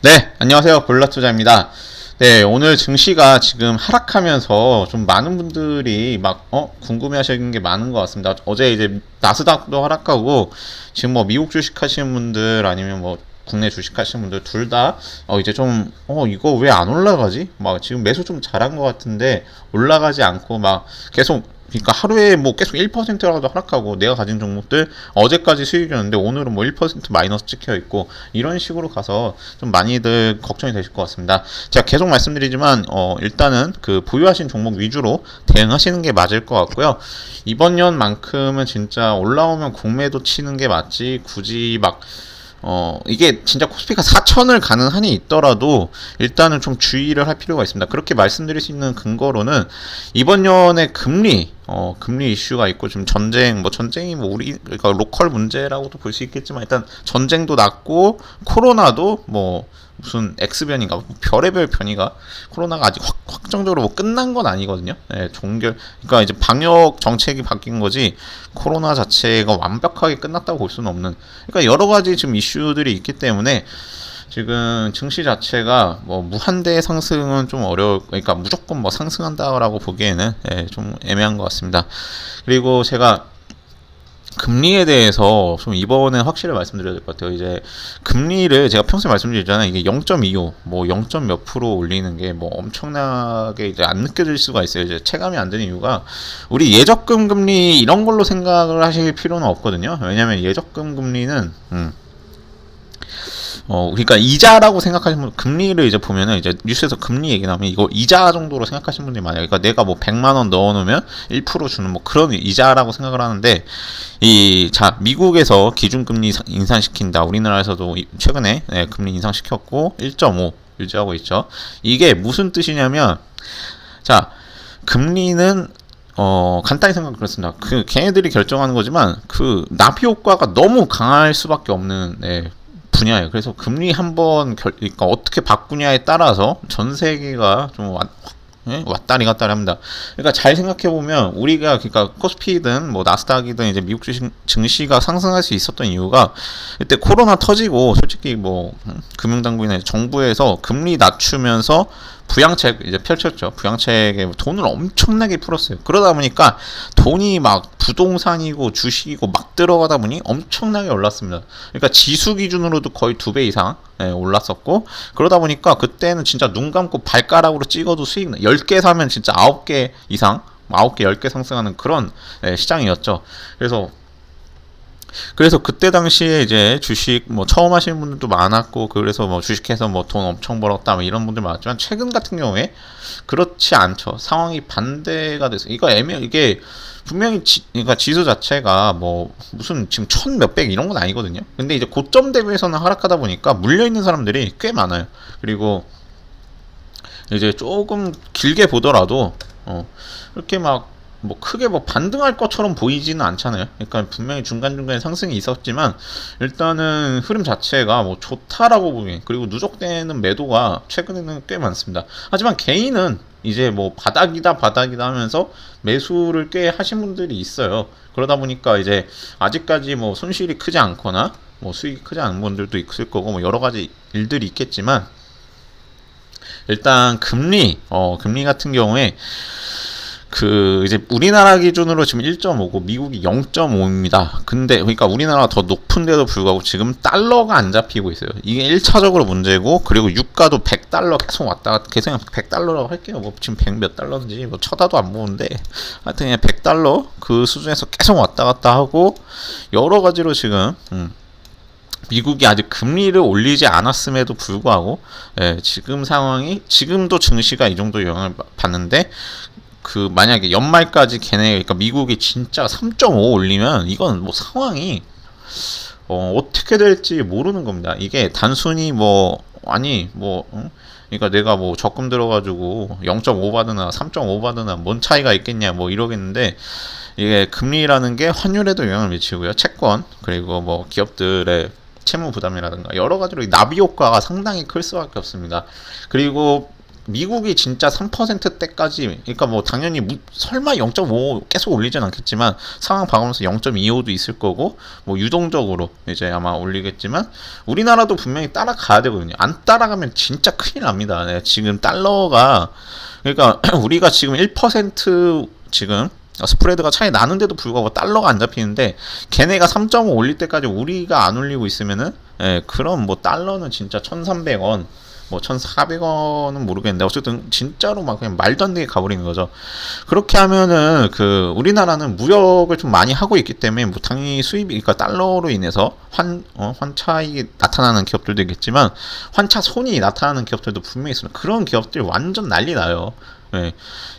네, 안녕하세요. 볼라투자입니다. 네, 오늘 증시가 지금 하락하면서 좀 많은 분들이 막, 궁금해 하시는 게 많은 것 같습니다. 어제 이제 나스닥도 하락하고, 지금 뭐 미국 주식 하시는 분들 아니면 뭐 국내 주식 하시는 분들 둘 다, 이제 좀, 이거 왜 안 올라가지? 막 지금 매수 좀 잘한 것 같은데, 올라가지 않고 막 계속 그러니까 하루에 뭐 계속 1%라도 하락하고 내가 가진 종목들 어제까지 수익이었는데 오늘은 뭐 1% 마이너스 찍혀 있고 이런 식으로 가서 좀 많이들 걱정이 되실 것 같습니다. 제가 계속 말씀드리지만 일단은 그 보유하신 종목 위주로 대응하시는 게 맞을 것 같고요. 이번 년만큼은 진짜 올라오면 공매도 치는 게 맞지 굳이 막 이게 진짜 코스피가 4천을 가는 한이 있더라도 일단은 좀 주의를 할 필요가 있습니다. 그렇게 말씀드릴 수 있는 근거로는 이번 년에 금리 이슈가 있고 좀 전쟁이 뭐 우리 그러니까 로컬 문제라고도 볼 수 있겠지만 일단 전쟁도 났고 코로나도 뭐 무슨 X변인가 별의별 변이가 코로나가 아직 확정적으로 뭐 끝난 건 아니거든요. 예, 그러니까 이제 방역 정책이 바뀐 거지 코로나 자체가 완벽하게 끝났다고 볼 수는 없는. 그러니까 여러 가지 지금 이슈들이 있기 때문에 지금 증시 자체가 뭐 무한대 상승은 좀 그러니까 무조건 뭐 상승한다라고 보기에는 좀 애매한 것 같습니다. 그리고 제가 금리에 대해서 좀 이번에 확실히 말씀드려야 될 것 같아요. 이제 금리를 제가 평소에 말씀드리잖아요. 이게 0.25, 뭐 0. 몇 프로 올리는 게 뭐 엄청나게 이제 안 느껴질 수가 있어요. 이제 체감이 안 되는 이유가 우리 예적금 금리 이런 걸로 생각을 하실 필요는 없거든요. 왜냐하면 예적금 금리는 그러니까 이자라고 생각하시는 분, 금리를 이제 보면은 이제 뉴스에서 금리 얘기 나오면 이거 이자 정도로 생각하시는 분들이 많아요. 그러니까 내가 뭐 100만 원 넣어놓으면 1% 주는 뭐 그런 이자라고 생각을 하는데 미국에서 기준금리 인상시킨다. 우리나라에서도 최근에 금리 인상시켰고 1.5 유지하고 있죠. 이게 무슨 뜻이냐면 자, 금리는 간단히 생각하면 그렇습니다. 그 걔네들이 결정하는 거지만 그 나비 효과가 너무 강할 수밖에 없는 분야예요. 그래서 금리 한번 그러니까 어떻게 바꾸냐에 따라서 전 세계가 좀 왔다리 갔다리 합니다. 그러니까 잘 생각해 보면 우리가 그러니까 코스피든 뭐 나스닥이든 이제 미국 주식 증시가 상승할 수 있었던 이유가 이때 코로나 터지고 솔직히 뭐 금융당국이나 정부에서 금리 낮추면서 부양책 이제 펼쳤죠. 부양책에 돈을 엄청나게 풀었어요. 그러다 보니까 돈이 막 부동산이고 주식이고 막 들어가다 보니 엄청나게 올랐습니다. 그러니까 지수 기준으로도 거의 2배 이상 올랐었고 그러다 보니까 그때는 진짜 눈 감고 발가락으로 찍어도 수익 10개 사면 진짜 9개 이상 9개 10개 상승하는 그런 시장이었죠. 그래서 그때 당시에 이제 주식 뭐 처음 하시는 분들도 많았고 그래서 뭐 주식해서 뭐 돈 엄청 벌었다 뭐 이런 분들 많았지만 최근 같은 경우에 그렇지 않죠. 상황이 반대가 돼서 이게 분명히 그러니까 지수 자체가 뭐 무슨 지금 천 몇백 이런 건 아니거든요. 근데 이제 고점 대비해서는 하락하다 보니까 물려 있는 사람들이 꽤 많아요. 그리고 이제 조금 길게 보더라도 이렇게 막 뭐 크게 뭐 반등할 것처럼 보이지는 않잖아요. 그러니까 분명히 중간중간에 상승이 있었지만 일단은 흐름 자체가 뭐 좋다라고 보기 그리고 누적되는 매도가 최근에는 꽤 많습니다. 하지만 개인은 이제 뭐 바닥이다 하면서 매수를 꽤 하신 분들이 있어요. 그러다 보니까 이제 아직까지 뭐 손실이 크지 않거나 뭐 수익이 크지 않은 분들도 있을 거고 뭐 여러 가지 일들이 있겠지만 일단 금리 같은 경우에 이제 우리나라 기준으로 지금 1.5고 미국이 0.5입니다. 근데 그러니까 우리나라가 더 높은데도 불구하고 지금 달러가 안 잡히고 있어요. 이게 1차적으로 문제고 그리고 유가도 100달러 계속 계속 100달러라고 할게요. 뭐 지금 100 몇 달러인지 뭐 쳐다도 안 보는데 하여튼 그냥 100달러 그 수준에서 계속 왔다 갔다 하고 여러 가지로 지금 미국이 아직 금리를 올리지 않았음에도 불구하고 지금 상황이 지금도 증시가 이 정도 영향을 받는데 만약에 연말까지 그러니까 미국이 진짜 3.5 올리면 이건 뭐 상황이 어떻게 될지 모르는 겁니다. 이게 단순히 그러니까 내가 뭐 적금 들어가지고 0.5 받으나 3.5 받으나 뭔 차이가 있겠냐 뭐 이러겠는데 이게 금리라는 게 환율에도 영향을 미치고요. 채권 그리고 뭐 기업들의 채무 부담이라든가 여러 가지로 나비 효과가 상당히 클 수밖에 없습니다. 그리고 미국이 진짜 3%대까지, 그러니까 뭐 당연히 설마 0.5 계속 올리진 않겠지만 상황 봐가면서 0.25도 있을 거고, 뭐 유동적으로 이제 아마 올리겠지만 우리나라도 분명히 따라가야 되거든요. 안 따라가면 진짜 큰일 납니다. 네, 지금 달러가, 그러니까 우리가 지금 1% 지금 스프레드가 차이 나는데도 불구하고 달러가 안 잡히는데, 걔네가 3.5 올릴 때까지 우리가 안 올리고 있으면은, 예, 그럼 뭐 달러는 진짜 1,300원, 뭐 1,400원은 모르겠는데 어쨌든 진짜로 막 그냥 말도 안 되게 가버리는 거죠. 그렇게 하면은 그 우리나라는 무역을 좀 많이 하고 있기 때문에 뭐 당연히 수입이, 그러니까 달러로 인해서 환차익이 나타나는 기업들도 있겠지만 환차 손이 나타나는 기업들도 분명히 있습니다. 그런 기업들 완전 난리 나요. 네.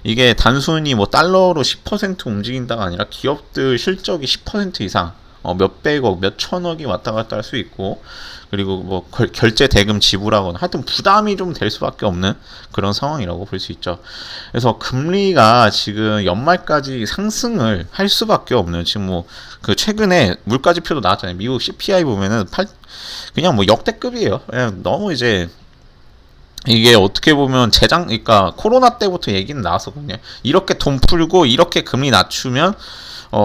이게 단순히 뭐 달러로 10% 움직인다가 아니라 기업들 실적이 10% 이상, 몇백억, 몇천억이 왔다 갔다 할 수 있고, 그리고 뭐 결제 대금 지불하거나 하여튼 부담이 좀 될 수밖에 없는 그런 상황이라고 볼 수 있죠. 그래서 금리가 지금 연말까지 상승을 할 수밖에 없는, 지금 뭐 그 최근에 물가 지표도 나왔잖아요. 미국 CPI 보면은 그냥 뭐 역대급이에요. 그냥 너무 이제 이게 어떻게 보면 그러니까 코로나 때부터 얘기는 나왔었거든요. 이렇게 돈 풀고 이렇게 금리 낮추면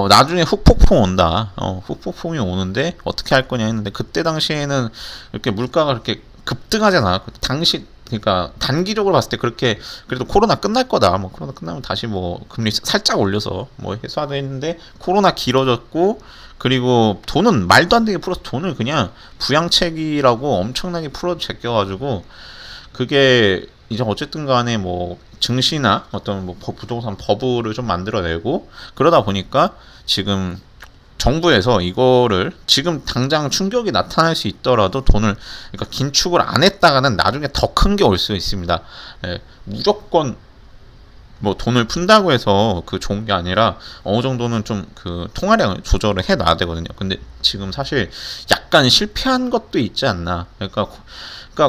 나중에 후폭풍 온다. 후폭풍이 오는데 어떻게 할 거냐 했는데, 그때 당시에는 이렇게 물가가 그렇게 급등하진 않았고, 그러니까 단기적으로 봤을 때 그렇게 그래도 코로나 끝날 거다. 뭐 코로나 끝나면 다시 뭐 금리 살짝 올려서 뭐 해소하다 했는데, 코로나 길어졌고, 그리고 돈은 말도 안 되게 풀어서 돈을 그냥 부양책이라고 엄청나게 풀어 제껴가지고, 그게 이제 어쨌든 간에 뭐 증시나 어떤 뭐 부동산 버블을 좀 만들어내고, 그러다 보니까 지금 정부에서 이거를 지금 당장 충격이 나타날 수 있더라도 돈을, 그러니까 긴축을 안 했다가는 나중에 더 큰 게 올 수 있습니다. 예, 무조건 뭐 돈을 푼다고 해서 그 좋은 게 아니라 어느 정도는 좀 그 통화량을 조절을 해 놔야 되거든요. 근데 지금 사실 약간 실패한 것도 있지 않나. 그러니까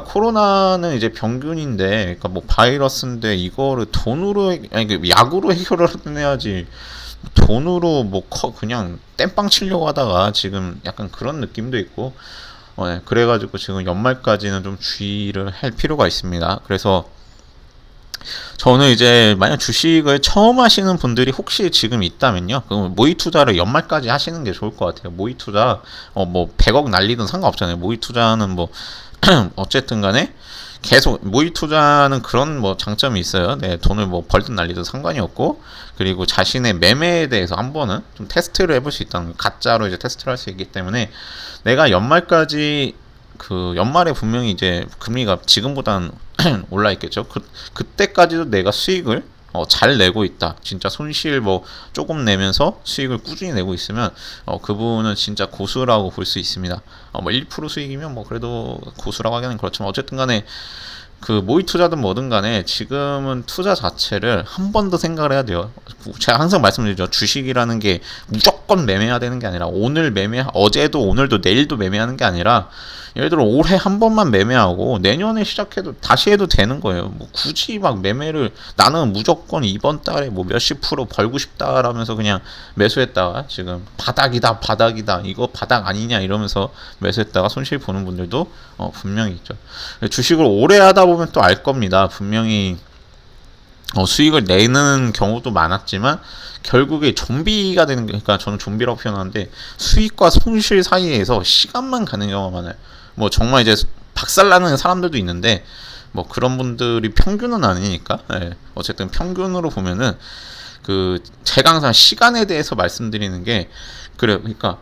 코로나는 이제 병균인데, 그러니까 뭐 바이러스인데 이거를 돈으로, 아니 그 약으로 해결을 해야지, 돈으로 뭐 그냥 땜빵 치려고 하다가 지금 약간 그런 느낌도 있고, 네, 그래가지고 지금 연말까지는 좀 주의를 할 필요가 있습니다. 그래서 저는 이제 만약 주식을 처음 하시는 분들이 혹시 지금 있다면요, 그럼 모의 투자를 연말까지 하시는 게 좋을 것 같아요. 모의 투자 뭐 100억 날리든 상관없잖아요. 모의 투자는 뭐 어쨌든 간에 계속 모의 투자는 그런 뭐 장점이 있어요. 네, 돈을 뭐 벌든 날리든 상관이 없고, 그리고 자신의 매매에 대해서 한 번은 좀 테스트를 해볼 수 있다는 거, 가짜로 이제 테스트를 할 수 있기 때문에 내가 연말까지, 그 연말에 분명히 이제 금리가 지금보다는 올라 있겠죠. 그때까지도 내가 수익을 잘 내고 있다. 진짜 손실 뭐 조금 내면서 수익을 꾸준히 내고 있으면 그분은 진짜 고수라고 볼 수 있습니다. 뭐 1% 수익이면 뭐 그래도 고수라고 하기는 그렇지만, 어쨌든 간에 그 모의 투자든 뭐든 간에 지금은 투자 자체를 한 번 더 생각을 해야 돼요. 제가 항상 말씀드리죠. 주식이라는 게 무조건 매매해야 되는 게 아니라, 어제도 오늘도 내일도 매매하는 게 아니라, 예를 들어 올해 한 번만 매매하고 내년에 시작해도 다시 해도 되는 거예요. 뭐 굳이 막 매매를, 나는 무조건 이번 달에 뭐 몇십 프로 벌고 싶다라면서 그냥 매수했다가 지금 바닥이다 이거 바닥 아니냐 이러면서 매수했다가 손실 보는 분들도 분명히 있죠. 주식을 오래 하다 보면 또 알 겁니다. 분명히 수익을 내는 경우도 많았지만 결국에 좀비가 되는 게, 그러니까 저는 좀비라고 표현하는데, 수익과 손실 사이에서 시간만 가는 경우가 많아요. 뭐 정말 이제 박살나는 사람들도 있는데, 뭐 그런 분들이 평균은 아니니까, 예. 어쨌든 평균으로 보면은 제가 항상 시간에 대해서 말씀드리는 게 그래요. 그러니까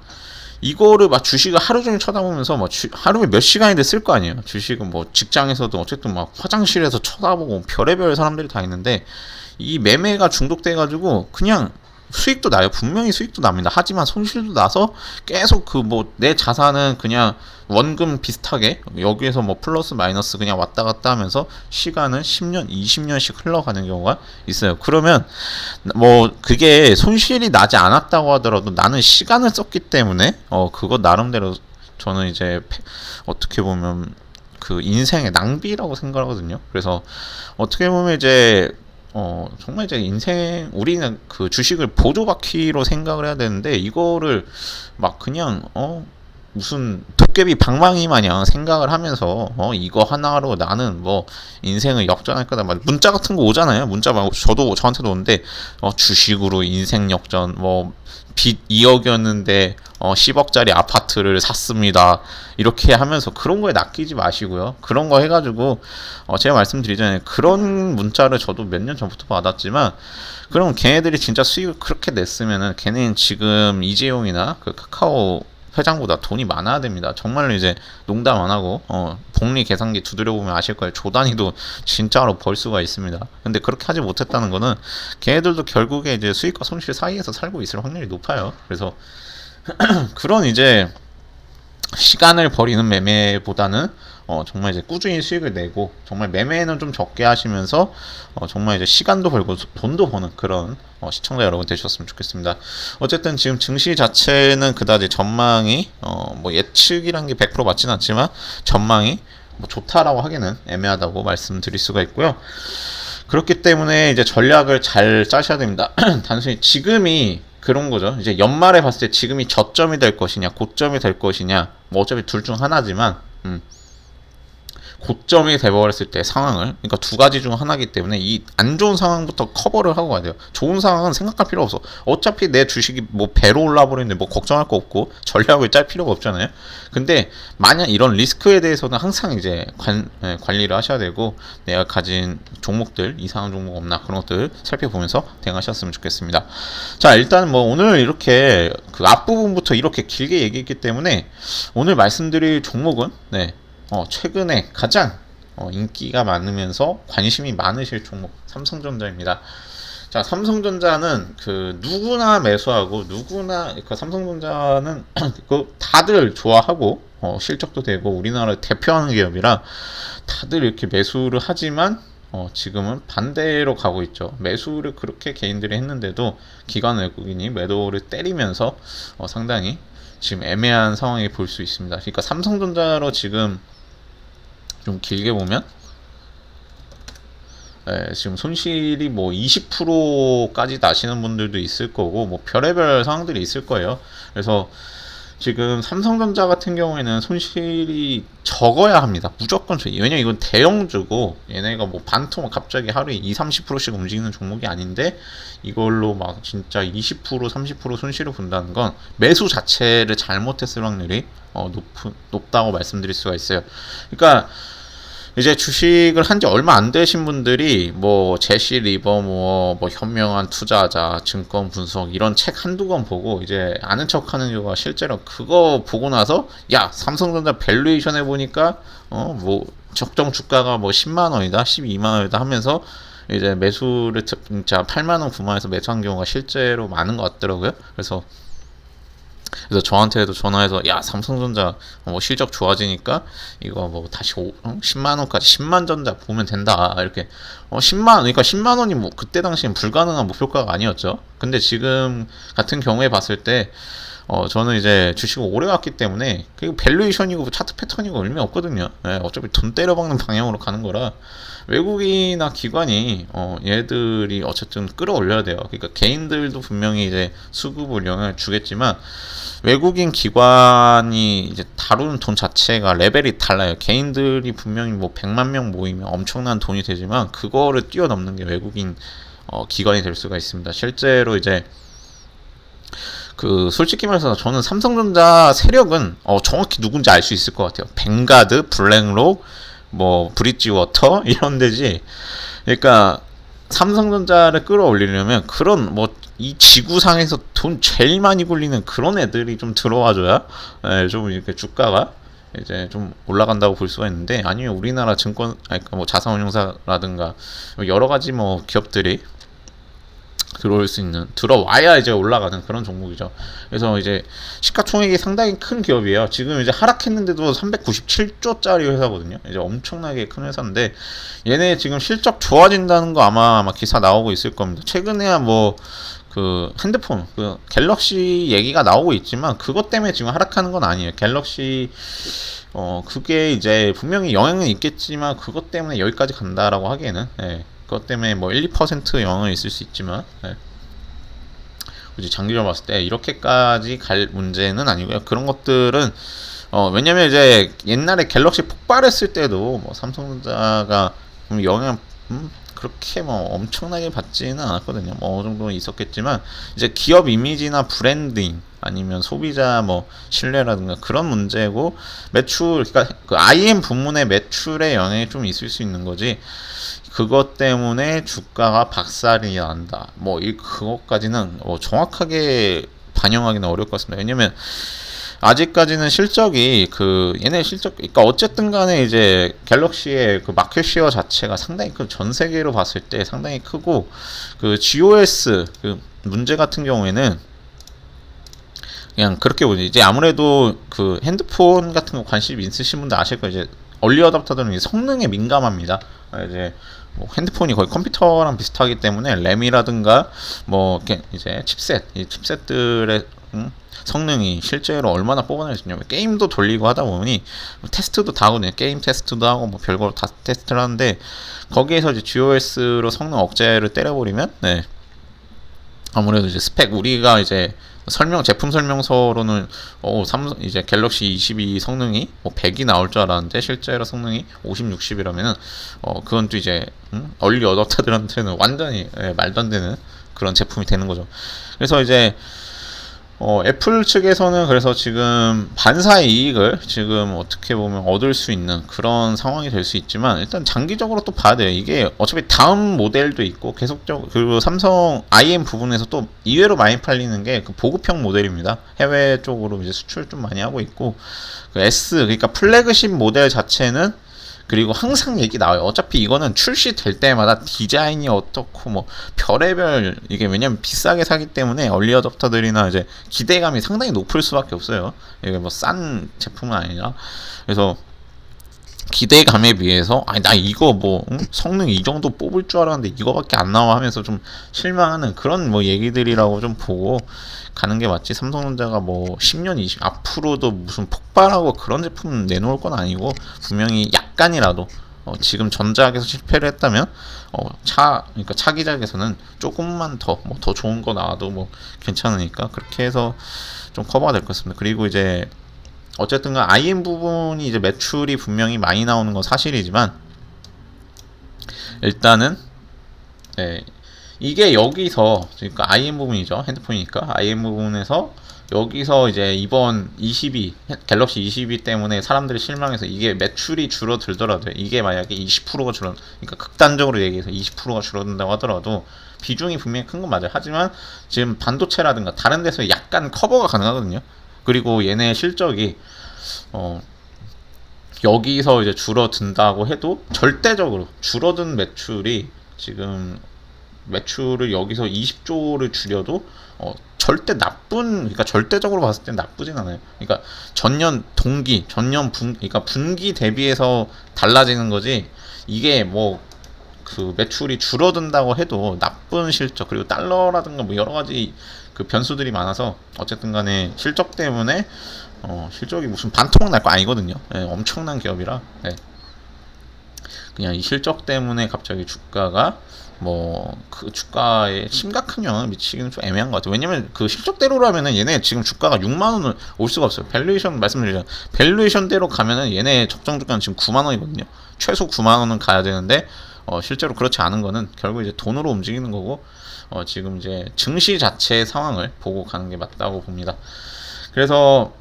이거를 막 주식을 하루 종일 쳐다보면서 막 하루에 몇 시간인데 쓸 거 아니에요. 주식은 뭐 직장에서도 어쨌든 막 화장실에서 쳐다보고 별의별 사람들이 다 있는데, 이 매매가 중독돼가지고 그냥 수익도 나요. 분명히 수익도 납니다. 하지만 손실도 나서 계속 내 자산은 그냥 원금 비슷하게 여기에서 뭐 플러스 마이너스 그냥 왔다 갔다 하면서 시간은 10년, 20년씩 흘러가는 경우가 있어요. 그러면 뭐 그게 손실이 나지 않았다고 하더라도 나는 시간을 썼기 때문에 그거 나름대로 저는 이제 어떻게 보면 그 인생의 낭비라고 생각하거든요. 그래서 어떻게 보면 이제 정말 이제 우리는 그 주식을 보조바퀴로 생각을 해야 되는데, 이거를 막 그냥 무슨 도깨비 방망이 마냥 생각을 하면서 이거 하나로 나는 뭐 인생을 역전할 거다. 막 문자 같은 거 오잖아요. 문자 막 저한테도 오는데 주식으로 인생 역전, 뭐 빚 2억이었는데 10억짜리 아파트를 샀습니다. 이렇게 하면서 그런 거에 낚이지 마시고요. 그런 거 해가지고 제가 말씀드리잖아요. 그런 문자를 저도 몇 년 전부터 받았지만, 그럼 걔네들이 진짜 수익을 그렇게 냈으면은 걔네는 지금 이재용이나 그 카카오 회장보다 돈이 많아야 됩니다. 정말로 이제 농담 안 하고 복리 계산기 두드려 보면 아실 거예요. 조 단위도 진짜로 벌 수가 있습니다. 근데 그렇게 하지 못했다는 거는 걔네들도 결국에 이제 수익과 손실 사이에서 살고 있을 확률이 높아요. 그래서 그런 이제 시간을 버리는 매매보다는 정말 이제 꾸준히 수익을 내고, 정말 매매는 좀 적게 하시면서 정말 이제 시간도 벌고 돈도 버는 그런 시청자 여러분 되셨으면 좋겠습니다. 어쨌든 지금 증시 자체는 그다지 전망이 뭐 예측이란 게 100% 맞진 않지만 전망이 뭐 좋다라고 하기는 애매하다고 말씀드릴 수가 있고요. 그렇기 때문에 이제 전략을 잘 짜셔야 됩니다. 단순히 지금이 그런 거죠. 이제 연말에 봤을 때 지금이 저점이 될 것이냐, 고점이 될 것이냐, 뭐 어차피 둘 중 하나지만, 고점이 돼버렸을 때 상황을, 그러니까 두 가지 중 하나이기 때문에 이 안 좋은 상황부터 커버를 하고 가야 돼요. 좋은 상황은 생각할 필요 없어. 어차피 내 주식이 뭐 배로 올라 버리는데 뭐 걱정할 거 없고 전략을 짤 필요가 없잖아요. 근데 만약 이런 리스크에 대해서는 항상 이제 관리를 하셔야 되고, 내가 가진 종목들 이상한 종목 없나 그런 것들 살펴보면서 대응하셨으면 좋겠습니다. 자, 일단 뭐 오늘 이렇게 그 앞부분부터 이렇게 길게 얘기했기 때문에 오늘 말씀드릴 종목은 최근에 가장 인기가 많으면서 관심이 많으실 종목 삼성전자입니다. 자, 삼성전자는 그 누구나 매수하고 누구나, 그 삼성전자는 그 다들 좋아하고 실적도 되고 우리나라를 대표하는 기업이라 다들 이렇게 매수를 하지만 지금은 반대로 가고 있죠. 매수를 그렇게 개인들이 했는데도 기관 외국인이 매도를 때리면서 상당히 지금 애매한 상황이 볼 수 있습니다. 그러니까 삼성전자로 지금 좀 길게 보면 지금 손실이 뭐 20%까지 나시는 분들도 있을 거고, 뭐 별의별 상황들이 있을 거예요. 그래서 지금 삼성전자 같은 경우에는 손실이 적어야 합니다. 무조건 왜냐면 이건 대형주고 얘네가 뭐 반토막 갑자기 하루에 2-30%씩 움직이는 종목이 아닌데 이걸로 막 진짜 20% 30% 손실을 본다는 건 매수 자체를 잘못했을 확률이 높다고 말씀드릴 수가 있어요. 그러니까 이제 주식을 한 지 얼마 안 되신 분들이 뭐 제시 리버모어, 뭐 현명한 투자자, 증권 분석 이런 책 한두 권 보고 이제 아는 척 하는 경우가 실제로 그거 보고 나서 야, 삼성전자 밸류에이션 해보니까 뭐 적정 주가가 뭐 10만 원이다, 12만 원이다 하면서 이제 매수를 진짜 8만 원, 9만 원에서 매수한 경우가 실제로 많은 것 같더라고요. 그래서 저한테도 전화해서 야, 삼성전자 뭐 실적 좋아지니까 이거 뭐 다시 10만 원까지 10만 전자 보면 된다 이렇게 10만, 그러니까 10만 원이 뭐 그때 당시엔 불가능한 목표가가 아니었죠. 근데 지금 같은 경우에 봤을 때 저는 이제 주식을 오래 갔기 때문에 그리고 밸류에이션이고 차트 패턴이고 의미 없거든요. 어차피 돈 때려박는 방향으로 가는 거라 외국인이나 기관이 얘들이 어쨌든 끌어올려야 돼요. 그러니까 개인들도 분명히 이제 수급을 영향을 주겠지만 외국인 기관이 이제 다루는 돈 자체가 레벨이 달라요. 개인들이 분명히 뭐 100만 명 모이면 엄청난 돈이 되지만 그거를 뛰어넘는 게 외국인 기관이 될 수가 있습니다. 실제로 이제 그 솔직히 말해서 저는 삼성전자 세력은 정확히 누군지 알 수 있을 것 같아요. 뱅가드, 블랙록, 뭐 브릿지워터 이런 데지. 그러니까 삼성전자를 끌어올리려면 그런 뭐 이 지구상에서 돈 제일 많이 굴리는 그런 애들이 좀 들어와줘야 좀 이렇게 주가가 이제 좀 올라간다고 볼 수가 있는데, 아니면 우리나라 증권, 그러니까 뭐 자산운용사라든가 여러 가지 뭐 기업들이 들어올 수 있는, 들어와야 이제 올라가는 그런 종목이죠. 그래서 이제 시가총액이 상당히 큰 기업이에요. 지금 이제 하락했는데도 397조짜리 회사거든요. 이제 엄청나게 큰 회사인데 얘네 지금 실적 좋아진다는 거 아마 기사 나오고 있을 겁니다. 최근에야 뭐 그 핸드폰 그 갤럭시 얘기가 나오고 있지만 그것 때문에 지금 하락하는 건 아니에요. 갤럭시 그게 이제 분명히 영향은 있겠지만 그것 때문에 여기까지 간다라고 하기에는 그것 때문에 뭐 1-2% 영향은 있을 수 있지만 굳이 장기적으로 봤을 때 이렇게까지 갈 문제는 아니고요. 그런 것들은 왜냐면 이제 옛날에 갤럭시 폭발했을 때도 뭐 삼성전자가 영향 그렇게 뭐 엄청나게 받지는 않았거든요. 뭐 어느 정도 있었겠지만 이제 기업 이미지나 브랜딩 아니면 소비자 뭐 신뢰라든가 그런 문제고 매출 그러니까 그 IM 부문의 매출에 영향이 좀 있을 수 있는 거지. 그것 때문에 주가가 박살이 난다. 뭐 이 그것까지는 정확하게 반영하기는 어려울 것 같습니다. 왜냐면 아직까지는 실적이 얘네 실적 그러니까 어쨌든 간에 이제 갤럭시의 그 마켓쉐어 자체가 상당히 전 세계로 봤을 때 상당히 크고 그 GOS 그 문제 같은 경우에는 그냥 그렇게 보죠. 이제 아무래도 그 핸드폰 같은 거 관심 있으신 분들 아실 거예요. 이제 얼리 어답터들은 성능에 민감합니다. 이제 뭐 핸드폰이 거의 컴퓨터랑 비슷하기 때문에 램이라든가 뭐 이제 칩셋, 이 칩셋들의 성능이 실제로 얼마나 뽑아낼수 있냐면 게임도 돌리고 하다 보니 테스트도 다 하거든요. 게임 테스트도 하고 뭐 별거 다 테스트를 하는데 거기에서 이제 GOS로 성능 억제를 때려버리면 네. 아무래도 이제 스펙 우리가 이제 제품 설명서로는 삼성 이제 갤럭시 22 성능이 뭐 100이 나올 줄 알았는데 실제로 성능이 50, 60이라면은 그건 또 이제 얼리 어댑터들한테는 완전히 말도 안 되는 그런 제품이 되는 거죠. 그래서 이제 애플 측에서는 그래서 지금 반사의 이익을 지금 어떻게 보면 얻을 수 있는 그런 상황이 될 수 있지만 일단 장기적으로 또 봐야 돼요. 이게 어차피 다음 모델도 있고 계속적으로 그리고 삼성 IM 부분에서 또 이외로 많이 팔리는 게 그 보급형 모델입니다. 해외 쪽으로 이제 수출 좀 많이 하고 있고 그 S 그러니까 플래그십 모델 자체는 그리고 항상 얘기 나와요. 어차피 이거는 출시될 때마다 디자인이 어떻고 뭐 별의별 이게 왜냐면 비싸게 사기 때문에 얼리 어댑터들이나 이제 기대감이 상당히 높을 수밖에 없어요. 이게 뭐 싼 제품은 아니라 그래서 기대감에 비해서 아니 나 이거 뭐 성능 이 정도 뽑을 줄 알았는데 이거밖에 안 나와 하면서 좀 실망하는 그런 뭐 얘기들이라고 좀 보고 가는 게 맞지. 삼성전자가 뭐 10년 20 앞으로도 무슨 폭발하고 그런 제품 내놓을 건 아니고 분명히 약간이라도 지금 전작에서 실패를 했다면 그러니까 차기작에서는 조금만 더 뭐 더 좋은 거 나와도 뭐 괜찮으니까 그렇게 해서 좀 커버가 될 것 같습니다. 그리고 이제 어쨌든 IM 부분이 이제 매출이 분명히 많이 나오는 건 사실이지만 일단은 네, 이게 여기서 그러니까 IM 부분이죠. 핸드폰이니까 IM 부분에서 여기서 이제 이번 22 갤럭시 22 때문에 사람들이 실망해서 이게 매출이 줄어들더라도 이게 만약에 20%가 그러니까 극단적으로 얘기해서 20%가 줄어든다고 하더라도 비중이 분명히 큰 건 맞아요. 하지만 지금 반도체라든가 다른 데서 약간 커버가 가능하거든요. 그리고 얘네 실적이 여기서 이제 줄어든다고 해도 절대적으로 줄어든 매출이 지금 매출을 여기서 20조를 줄여도 절대 그러니까 절대적으로 봤을 때 나쁘진 않아요. 그러니까 전년 동기, 그러니까 분기 대비해서 달라지는 거지. 이게 뭐 그 매출이 줄어든다고 해도 나쁜 실적 그리고 달러라든가 뭐 여러 가지 그 변수들이 많아서 어쨌든 간에 실적 때문에 실적이 무슨 반토막 날 거 아니거든요. 네, 엄청난 기업이라 그냥 이 실적 때문에 갑자기 주가가 뭐 그 주가에 심각한 영향을 미치기는 좀 애매한 것 같아요. 왜냐면 그 실적대로라면은 얘네 지금 주가가 6만 원을 올 수가 없어요. 밸류에이션 말씀드리잖아요. 밸류에이션대로 가면은 얘네 적정 주가는 지금 9만 원이거든요. 최소 9만 원은 가야 되는데 실제로 그렇지 않은 거는 결국 이제 돈으로 움직이는 거고 지금 이제 증시 자체의 상황을 보고 가는 게 맞다고 봅니다. 그래서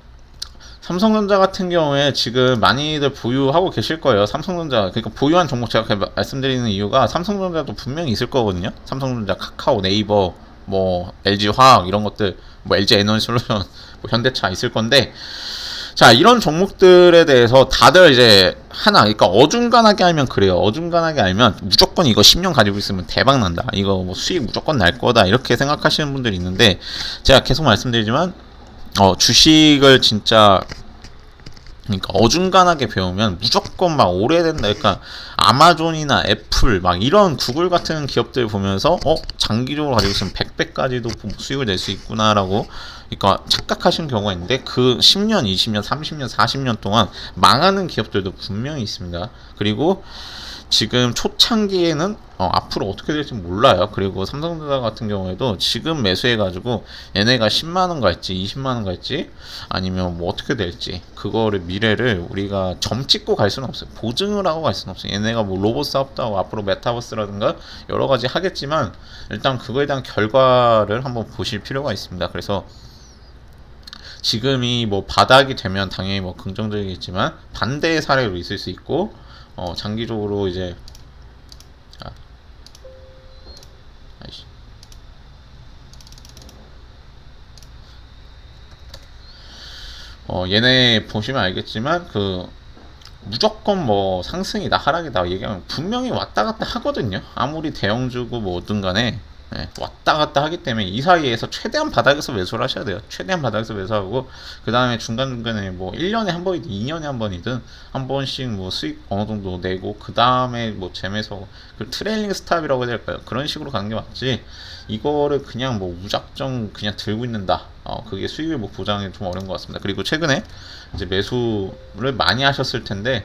삼성전자 같은 경우에 지금 많이들 보유하고 계실 거예요. 삼성전자 그러니까 보유한 종목 제가 말씀드리는 이유가 삼성전자도 분명히 있을 거거든요. 삼성전자, 카카오, 네이버, 뭐 LG화학 이런 것들, 뭐 LG에너지솔루션, 뭐 현대차 있을 건데 자 이런 종목들에 대해서 다들 이제 그러니까 어중간하게 알면 그래요. 어중간하게 알면 무조건 이거 10년 가지고 있으면 대박 난다. 이거 뭐 수익 무조건 날 거다 이렇게 생각하시는 분들이 있는데 제가 계속 말씀드리지만 주식을 진짜 그러니까 어중간하게 배우면 무조건 막 오래된다. 그러니까 아마존이나 애플 막 이런 구글 같은 기업들 보면서 장기적으로 가지고 있으면 100배까지도 수익을 낼 수 있구나라고 그러니까 착각하시는 경우가 있는데 그 10년, 20년, 30년, 40년 동안 망하는 기업들도 분명히 있습니다. 그리고 지금 초창기에는 앞으로 어떻게 될지 몰라요. 그리고 삼성전자 같은 경우에도 지금 매수해가지고 얘네가 10만원 갈지 20만원 갈지 아니면 뭐 어떻게 될지 그거를 미래를 우리가 점 찍고 갈 수는 없어요. 보증을 하고 갈 수는 없어요. 얘네가 뭐 로봇 사업도 하고 앞으로 메타버스라든가 여러 가지 하겠지만 일단 그거에 대한 결과를 한번 보실 필요가 있습니다. 그래서 지금이 뭐 바닥이 되면 당연히 뭐 긍정적이겠지만 반대의 사례로 있을 수 있고 장기적으로 이제 아이씨. 얘네 보시면 알겠지만 무조건 뭐 상승이다 하락이다 얘기하면 분명히 왔다 갔다 하거든요. 아무리 대형주고 뭐든 간에 왔다 갔다 하기 때문에 이 사이에서 최대한 바닥에서 매수를 하셔야 돼요. 최대한 바닥에서 매수하고 그 다음에 중간중간에 뭐 1년에 한 번이든 2년에 한 번이든 한 번씩 뭐 수익 어느 정도 내고 그 다음에 뭐 재매서 그 트레일링 스탑이라고 해야 될까요? 그런 식으로 가는 게 맞지. 이거를 그냥 뭐 무작정 그냥 들고 있는다. 그게 수익을 뭐 보장이 좀 어려운 것 같습니다. 그리고 최근에 이제 매수를 많이 하셨을 텐데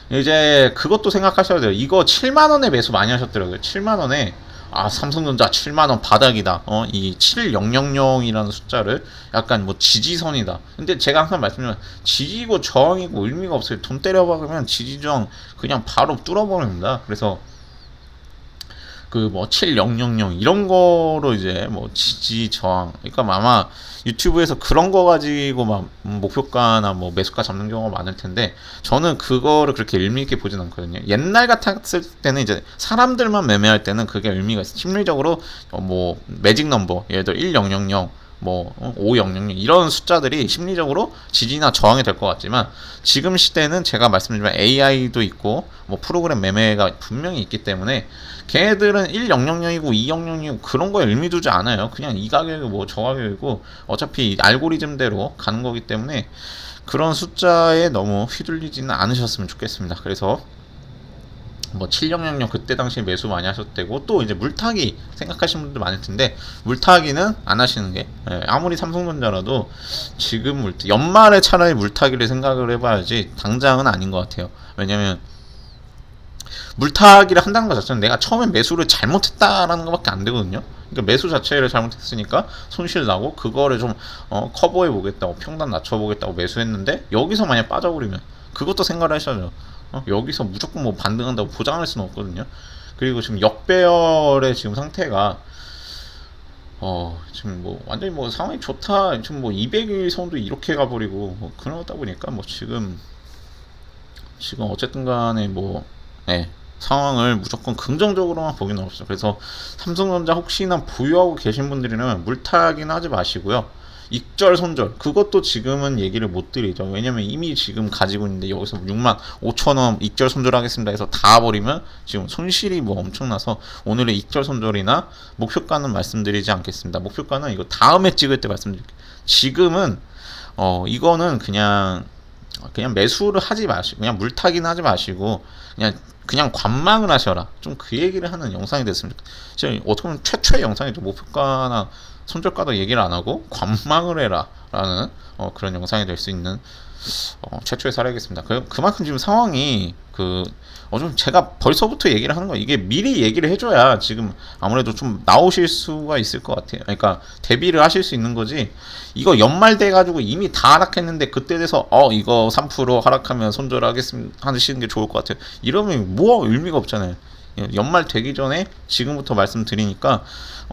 이제 그것도 생각하셔야 돼요. 이거 7만 원에 매수 많이 하셨더라고요. 7만 원에 삼성전자 7만원 바닥이다. 이 7000이라는 숫자를 약간 뭐 지지선이다. 근데 제가 항상 말씀드리면 지지고 저항이고 의미가 없어요. 돈 때려박으면 지지저항 그냥 바로 뚫어버립니다. 그래서 그 뭐 7000 이런 거로 이제 뭐 지지 저항 그러니까 아마 유튜브에서 그런 거 가지고 막 목표가나 뭐 매수가 잡는 경우가 많을 텐데 저는 그거를 그렇게 의미 있게 보진 않거든요. 옛날 같았을 때는 이제 사람들만 매매할 때는 그게 의미가 있어요. 심리적으로 뭐 매직 넘버 예를 들어 1000 뭐 5000 이런 숫자들이 심리적으로 지지나 저항이 될 것 같지만 지금 시대는 제가 말씀드리면 AI도 있고 뭐 프로그램 매매가 분명히 있기 때문에 걔네들은 1000이고 2000이고 그런 거에 의미 두지 않아요. 그냥 이 가격이고 뭐 저 가격이고 어차피 알고리즘대로 가는 거기 때문에 그런 숫자에 너무 휘둘리지는 않으셨으면 좋겠습니다. 그래서 뭐 7000 그때 당시에 매수 많이 하셨대고 또 이제 물타기 생각하시는 분들 많을 텐데 물타기는 안 하시는 게 아무리 삼성전자라도 지금 연말에 차라리 물타기를 생각을 해봐야지 당장은 아닌 것 같아요. 왜냐면 물타기를 한다는 것 자체는 내가 처음에 매수를 잘못했다라는 것밖에 안 되거든요. 그러니까 매수 자체를 잘못했으니까 손실 나고 그거를 좀 커버해 보겠다고 평단 낮춰 보겠다고 매수했는데 여기서 만약 빠져버리면 그것도 생각을 하셔야죠. 여기서 무조건 뭐 반등한다고 보장할 수는 없거든요. 그리고 지금 역배열의 지금 상태가 지금 뭐 완전히 뭐 상황이 좋다. 지금 뭐 200일 선도 이렇게 가버리고 뭐 그러다 보니까 뭐 지금 어쨌든 간에 뭐 상황을 무조건 긍정적으로만 보기는 없어요. 그래서 삼성전자 혹시나 보유하고 계신 분들이라면 물타기는 하지 마시고요. 익절 손절 그것도 지금은 얘기를 못 드리죠. 왜냐면 이미 지금 가지고 있는데 여기서 65,000원 익절 손절하겠습니다 해서 다 버리면 지금 손실이 뭐 엄청나서 오늘의 익절 손절이나 목표가는 말씀드리지 않겠습니다. 목표가는 이거 다음에 찍을 때 말씀드릴게요. 지금은 이거는 그냥 매수를 하지 마시고 그냥 물타기는 하지 마시고 그냥 관망을 하셔라. 좀 그 얘기를 하는 영상이 됐습니다. 지금 어떻게 보면 최초의 영상이죠. 목표가나 손절가도 얘기를 안 하고 관망을 해라 라는 그런 영상이 될 수 있는 최초의 사례겠습니다. 그만큼 지금 상황이 좀 제가 벌써부터 얘기를 하는 거 이게 미리 얘기를 해줘야 지금 아무래도 좀 나오실 수가 있을 것 같아요. 그러니까 대비를 하실 수 있는 거지. 이거 연말 돼가지고 이미 다 하락했는데 그때 돼서 이거 3% 하락하면 손절하겠습니다 하시는 게 좋을 것 같아요. 이러면 뭐 의미가 없잖아요. 연말 되기 전에 지금부터 말씀드리니까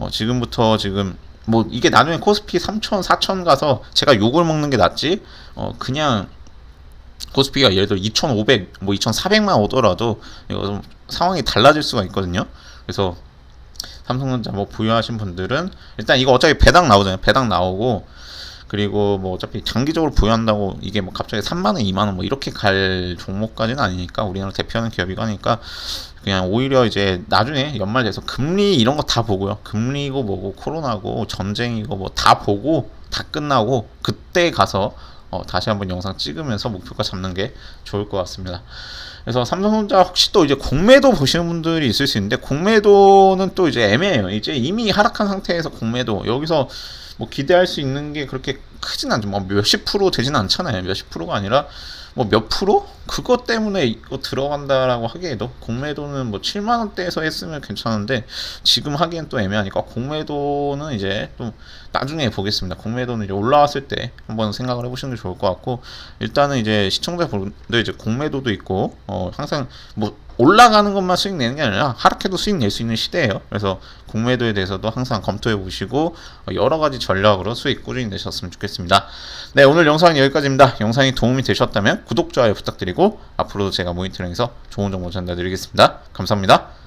지금부터 지금 뭐 이게 나중에 코스피 3,000, 4,000 가서 제가 욕을 먹는 게 낫지. 그냥 코스피가 예를 들어 2,500, 뭐 2,400만 오더라도 이거 좀 상황이 달라질 수가 있거든요. 그래서 삼성전자 뭐 보유하신 분들은 일단 이거 어차피 배당 나오잖아요. 배당 나오고 그리고 뭐 어차피 장기적으로 보유한다고 이게 뭐 갑자기 3만원, 2만원 뭐 이렇게 갈 종목까지는 아니니까 우리나라 대표하는 기업이고 하니까 그냥 오히려 이제 나중에 연말 돼서 금리 이런 거 다 보고요. 금리고 뭐고 코로나고 전쟁이고 뭐 다 보고 다 끝나고 그때 가서 다시 한번 영상 찍으면서 목표가 잡는 게 좋을 것 같습니다. 그래서 삼성전자 혹시 또 이제 공매도 보시는 분들이 있을 수 있는데 공매도는 또 이제 애매해요. 이제 이미 하락한 상태에서 공매도 여기서 뭐 기대할 수 있는 게 그렇게 크진 않죠. 뭐 몇십 프로 되지는 않잖아요. 몇십 프로가 아니라 뭐 몇 프로? 그것 때문에 이거 들어간다라고 하기에도 공매도는 뭐 7만 원대에서 했으면 괜찮은데 지금 하기엔 또 애매하니까 공매도는 이제 또 나중에 보겠습니다. 공매도는 이제 올라왔을 때 한번 생각을 해보시는 게 좋을 것 같고 일단은 이제 시청자분들 이제 공매도도 있고 항상 뭐 올라가는 것만 수익 내는 게 아니라 하락해도 수익 낼 수 있는 시대예요. 그래서 공매도에 대해서도 항상 검토해 보시고 여러 가지 전략으로 수익 꾸준히 내셨으면 좋겠습니다. 네, 오늘 영상은 여기까지입니다. 영상이 도움이 되셨다면 구독, 좋아요 부탁드리고 앞으로도 제가 모니터링에서 좋은 정보 전달드리겠습니다. 감사합니다.